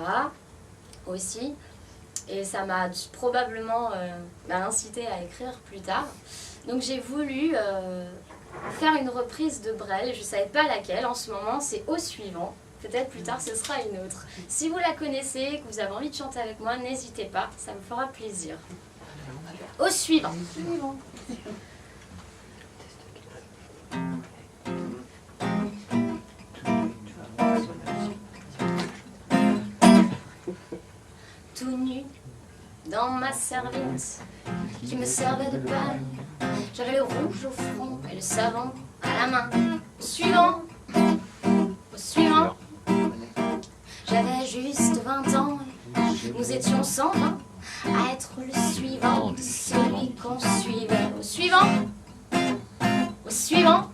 Sahara aussi. Et ça m'a probablement incité à écrire plus tard. Donc j'ai voulu faire une reprise de Brel, je ne savais pas laquelle en ce moment, c'est Au suivant. Peut-être plus tard ce sera une autre. Si vous la connaissez, que vous avez envie de chanter avec moi, n'hésitez pas, ça me fera plaisir. Au suivant. Tout nu, dans ma serviette, qui me servait de bagne, j'avais le rouge au front et le savon à la main. Au suivant, j'avais juste 20 ans, nous étions 120 à être le suivant de celui qu'on suivait. Au suivant,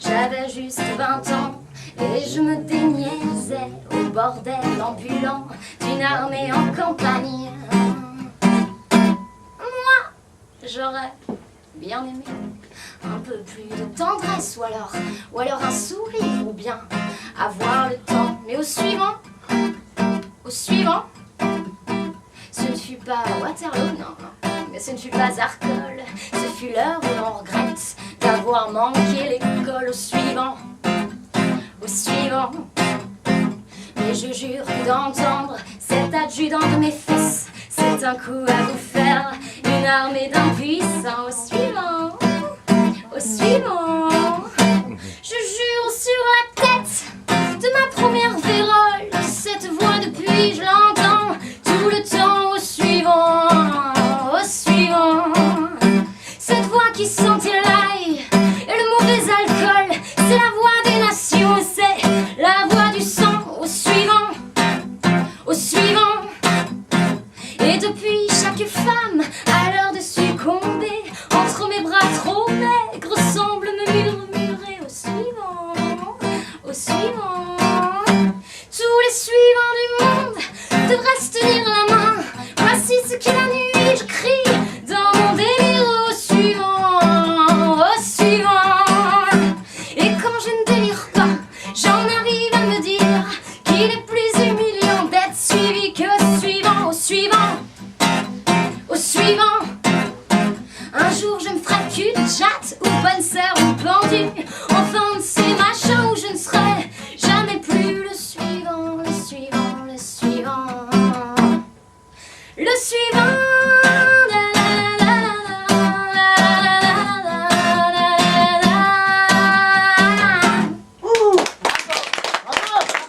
j'avais juste 20 ans et je me déniaisais au bordel ambulant d'une armée en campagne. Moi, j'aurais bien aimé un peu plus de tendresse ou alors un sourire ou bien avoir le temps. Mais au suivant, ce ne fut pas Waterloo, non, mais ce ne fut pas Arcole, ce fut l'heure où l'on regrette d'avoir manqué l'école. Au suivant, mais je jure que d'entendre cet adjudant de mes fesses, c'est un coup à vous faire une armée d'impuissants. Au suivant,